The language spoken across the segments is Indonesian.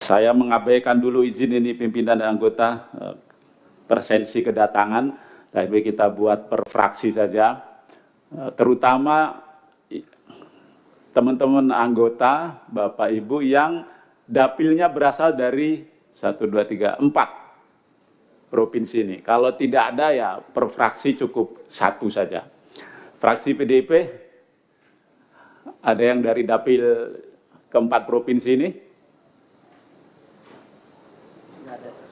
Saya mengabaikan dulu izin ini pimpinan dan anggota presensi kedatangan, tapi kita buat per fraksi saja, terutama teman-teman anggota, Bapak Ibu yang dapilnya berasal dari 1, 2, 3, 4 provinsi ini. Kalau tidak ada ya per fraksi cukup 1 saja. Fraksi PDIP, ada yang dari dapil keempat provinsi ini?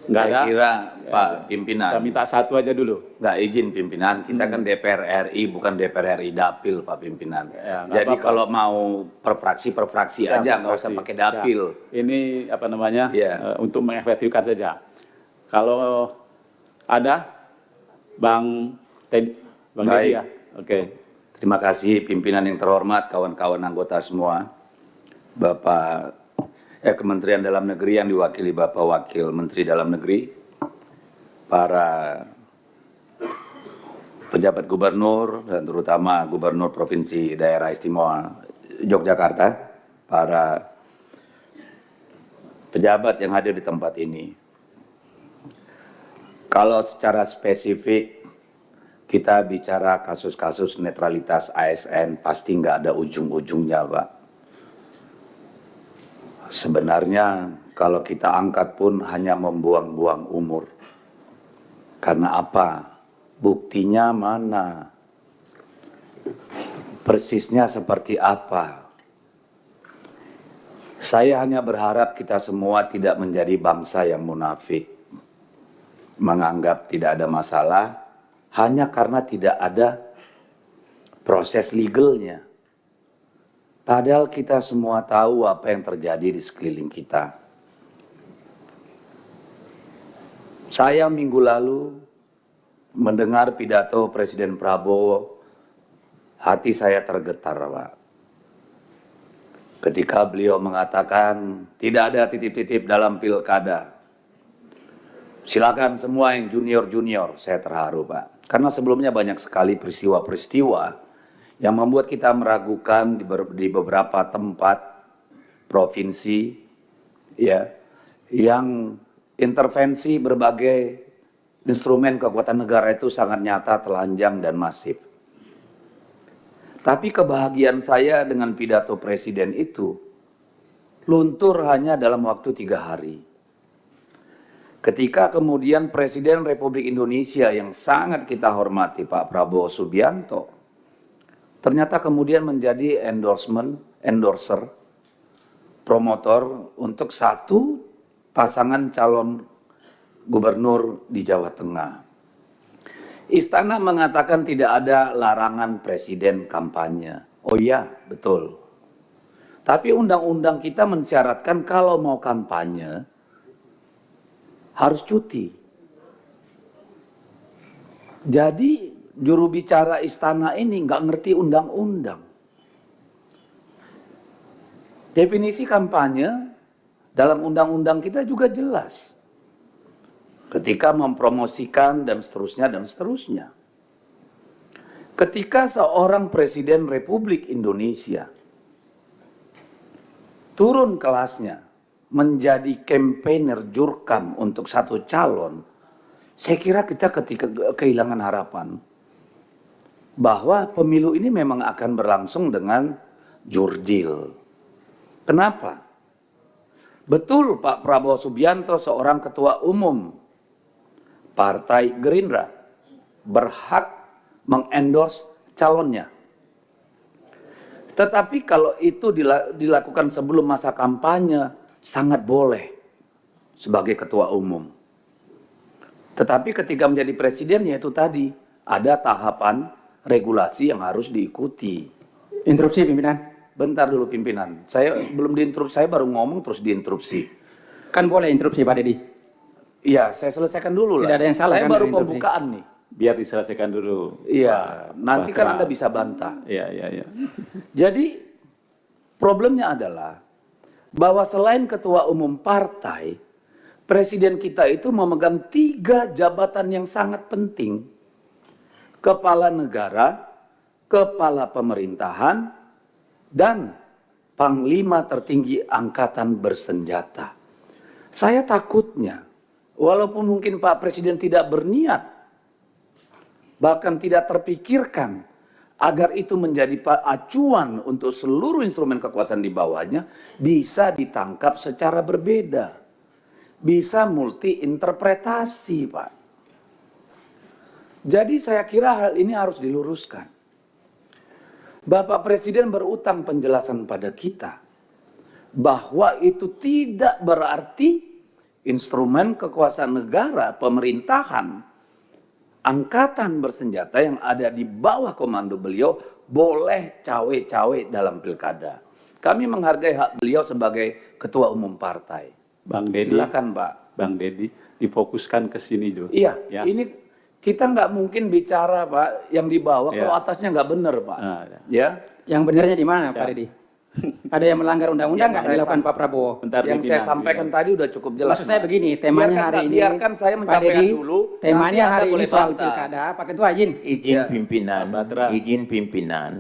Nggak ada. Saya kira Pak Pimpinan. Kita minta 1 aja dulu. Nggak izin pimpinan, kita kan DPR RI bukan DPR RI dapil Pak Pimpinan. Ya, jadi apa-apa. kalau mau per fraksi Ya, aja, nggak usah fraksi. pakai dapil. Ya. Ini apa namanya? Ya. Untuk mengefektifkan saja. Kalau ada, Bang Teddy ya. Oke. Terima kasih pimpinan yang terhormat, kawan-kawan anggota semua, Bapak Kementerian Dalam Negeri yang diwakili Bapak Wakil Menteri Dalam Negeri, para pejabat gubernur dan terutama Gubernur Provinsi Daerah Istimewa Yogyakarta, para pejabat yang hadir di tempat ini. Kalau secara spesifik kita bicara kasus-kasus netralitas ASN, pasti nggak ada ujung-ujungnya, Pak. Sebenarnya kalau kita angkat pun hanya membuang-buang umur. Karena apa? Buktinya mana? Persisnya seperti apa? Saya hanya berharap kita semua tidak menjadi bangsa yang munafik. Menganggap tidak ada masalah hanya karena tidak ada proses legalnya. Padahal kita semua tahu apa yang terjadi di sekeliling kita. Saya minggu lalu mendengar pidato Presiden Prabowo, hati saya tergetar, Pak. Ketika beliau mengatakan tidak ada titip-titip dalam pilkada. Silakan semua yang junior-junior, saya terharu, Pak. Karena sebelumnya banyak sekali peristiwa-peristiwa yang membuat kita meragukan di beberapa tempat provinsi, ya, yang intervensi berbagai instrumen kekuatan negara itu sangat nyata, telanjang dan masif. Tapi kebahagiaan saya dengan pidato presiden itu luntur hanya dalam waktu 3 hari. Ketika kemudian Presiden Republik Indonesia yang sangat kita hormati, Pak Prabowo Subianto, ternyata kemudian menjadi endorser, promotor untuk satu pasangan calon gubernur di Jawa Tengah. Istana mengatakan tidak ada larangan presiden kampanye. Oh iya, betul. Tapi undang-undang kita mensyaratkan kalau mau kampanye harus cuti. Jadi juru bicara istana ini nggak ngerti undang-undang. Definisi kampanye dalam undang-undang kita juga jelas. Ketika mempromosikan dan seterusnya dan seterusnya. Ketika seorang Presiden Republik Indonesia turun kelasnya menjadi campaigner jurkam untuk satu calon, saya kira kita ketika kehilangan harapan bahwa pemilu ini memang akan berlangsung dengan jurdil. Kenapa? Betul Pak Prabowo Subianto seorang ketua umum Partai Gerindra berhak mengendorse calonnya. Tetapi kalau itu dilakukan sebelum masa kampanye, sangat boleh sebagai ketua umum. Tetapi ketika menjadi presiden, yaitu tadi, ada tahapan regulasi yang harus diikuti. Interupsi pimpinan. Bentar dulu pimpinan, saya belum diinterupsi, saya baru ngomong terus diinterupsi. Kan boleh interupsi Pak Deddy. Iya, saya selesaikan dulu lah. Tidak ada yang salah Saya kan baru dari interupsi? pembukaan nih. Biar diselesaikan dulu. Iya, nanti kan Pak. Anda bisa bantah. Iya. Jadi problemnya adalah bahwa selain ketua umum partai, presiden kita itu memegang 3 jabatan yang sangat penting. Kepala negara, kepala pemerintahan, dan panglima tertinggi angkatan bersenjata. Saya takutnya, walaupun mungkin Pak Presiden tidak berniat, bahkan tidak terpikirkan, agar itu menjadi acuan untuk seluruh instrumen kekuasaan di bawahnya, bisa ditangkap secara berbeda. Bisa multi interpretasi, Pak. Jadi saya kira hal ini harus diluruskan. Bapak Presiden berutang penjelasan pada kita bahwa itu tidak berarti instrumen kekuasaan negara, pemerintahan, angkatan bersenjata yang ada di bawah komando beliau boleh cawe-cawe dalam pilkada. Kami menghargai hak beliau sebagai ketua umum partai. Bang Deddy, Silakan Pak. Bang Deddy, difokuskan ke sini dulu. Iya, Ya. ini kita nggak mungkin bicara Pak yang di bawah Ya. kalau atasnya nggak benar Pak. Ya. Ya. Yang benarnya di mana, Pak Ya. Deddy? Ada yang melanggar undang-undang nggak saya dilakukan Pak Prabowo? Bentar, Yang pimpinan, saya sampaikan pimpinan. tadi udah cukup jelas. Maksud saya Mas. begini, temanya hari ini. Biarkan saya Pak menyampaikan Deddy, dulu. temanya nanti Anda hari ini boleh soal bantah. pilkada. Pak Ketua izin. Izin Ya. pimpinan, Pak Batra. izin pimpinan.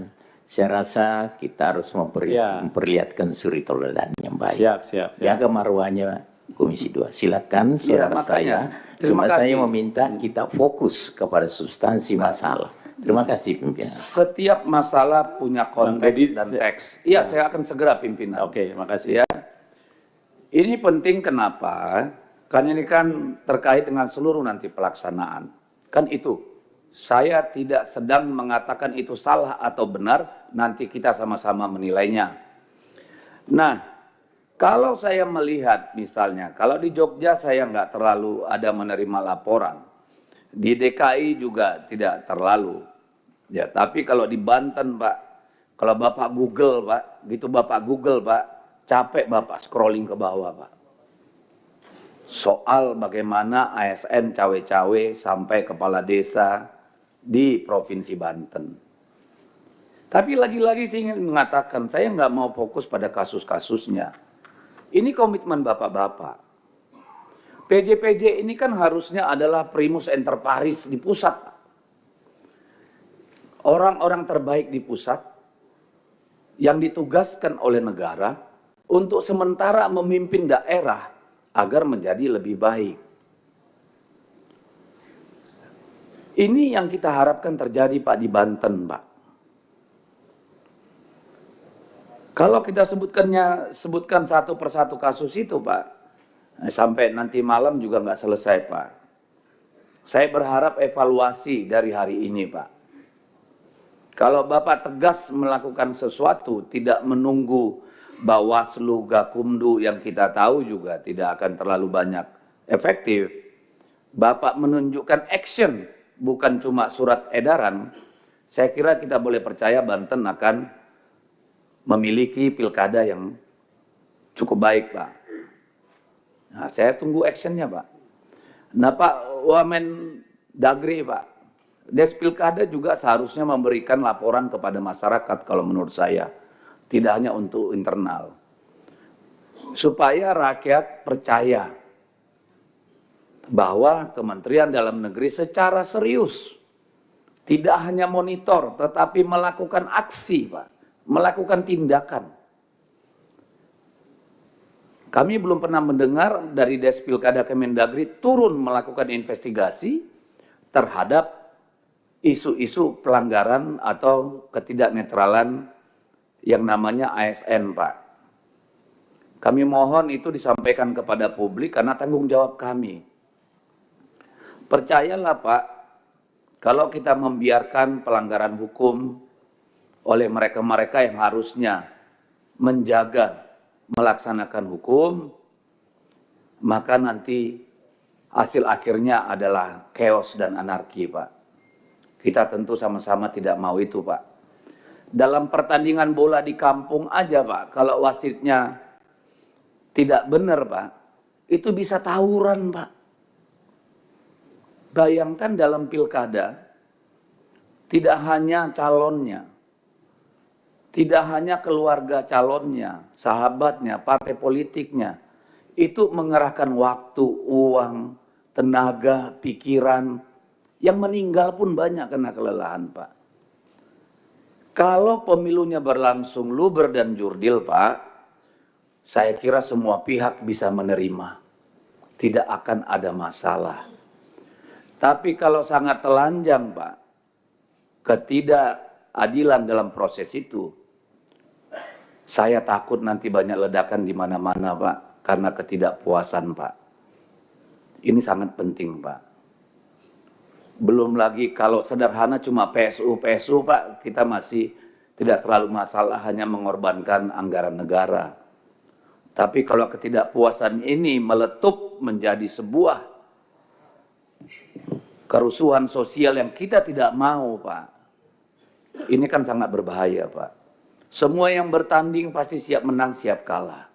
Saya rasa kita harus Ya. memperlihatkan suri teladan yang baik. Siap, siap. Jaga marwahnya Komisi 2. Silakan saudara makanya. saya. Terima Cuma saya kasih. meminta kita fokus kepada substansi masalah. Terima kasih pimpinan. Setiap masalah punya Bang konteks Deddy, dan saya- teks. Iya, saya akan segera pimpinan. Oke, makasih. Ya. Ini penting kenapa? Karena ini kan terkait dengan seluruh nanti pelaksanaan. Kan itu. Saya tidak sedang mengatakan itu salah atau benar, nanti kita sama-sama menilainya. Nah, kalau saya melihat misalnya, kalau di Jogja saya nggak terlalu ada menerima laporan. Di DKI juga tidak terlalu. Ya, tapi kalau di Banten, Pak, kalau Bapak Google, Pak, gitu Bapak Google, Pak, capek Bapak scrolling ke bawah, Pak. Soal bagaimana ASN cawe-cawe sampai kepala desa di Provinsi Banten. Tapi lagi-lagi saya ingin mengatakan, saya nggak mau fokus pada kasus-kasusnya. Ini komitmen Bapak-Bapak. PJ-PJ ini kan harusnya adalah primus inter pares di pusat. Orang-orang terbaik di pusat yang ditugaskan oleh negara untuk sementara memimpin daerah agar menjadi lebih baik. Ini yang kita harapkan terjadi Pak di Banten, Pak. Kalau kita sebutkan satu persatu kasus itu Pak, sampai nanti malam juga nggak selesai Pak. Saya berharap evaluasi dari hari ini Pak. Kalau Bapak tegas melakukan sesuatu, tidak menunggu Bawaslu, Gakumdu yang kita tahu juga tidak akan terlalu banyak efektif. Bapak menunjukkan action, bukan cuma surat edaran. Saya kira kita boleh percaya Banten akan memiliki pilkada yang cukup baik, Pak. Nah, saya tunggu actionnya, Pak. Nah, Pak Wamen Dagri, Pak, Des Pilkada juga seharusnya memberikan laporan kepada masyarakat kalau menurut saya. Tidak hanya untuk internal. Supaya rakyat percaya bahwa Kementerian Dalam Negeri secara serius tidak hanya monitor, tetapi melakukan aksi, Pak. Melakukan tindakan. Kami belum pernah mendengar dari Des Pilkada Kemendagri turun melakukan investigasi terhadap isu-isu pelanggaran atau ketidaknetralan yang namanya ASN, Pak. Kami mohon itu disampaikan kepada publik karena tanggung jawab kami. Percayalah, Pak, kalau kita membiarkan pelanggaran hukum oleh mereka-mereka yang harusnya menjaga, melaksanakan hukum, maka nanti hasil akhirnya adalah chaos dan anarki, Pak. Kita tentu sama-sama tidak mau itu, Pak. Dalam pertandingan bola di kampung aja, Pak, kalau wasitnya tidak benar, Pak, itu bisa tawuran, Pak. Bayangkan dalam pilkada, tidak hanya calonnya, tidak hanya keluarga calonnya, sahabatnya, partai politiknya, itu mengerahkan waktu, uang, tenaga, pikiran, yang meninggal pun banyak karena kelelahan, Pak. Kalau pemilunya berlangsung luber dan jurdil, Pak, saya kira semua pihak bisa menerima. tidak akan ada masalah. Tapi kalau sangat telanjang, Pak, ketidakadilan dalam proses itu, saya takut nanti banyak ledakan di mana-mana, Pak, karena ketidakpuasan, Pak. Ini sangat penting, Pak. Belum lagi kalau sederhana cuma PSU, Pak, kita masih tidak terlalu masalah, hanya mengorbankan anggaran negara. Tapi kalau ketidakpuasan ini meletup menjadi sebuah kerusuhan sosial yang kita tidak mau, Pak. Ini kan sangat berbahaya, Pak. Semua yang bertanding pasti siap menang, siap kalah.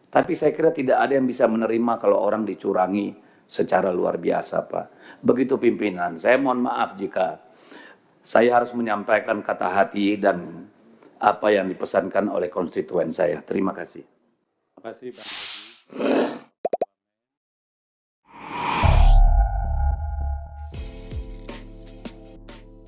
Tapi saya kira tidak ada yang bisa menerima kalau orang dicurangi secara luar biasa, Pak. Begitu pimpinan. Saya mohon maaf jika saya harus menyampaikan kata hati dan apa yang dipesankan oleh konstituen saya. Terima kasih. Terima kasih, Pak.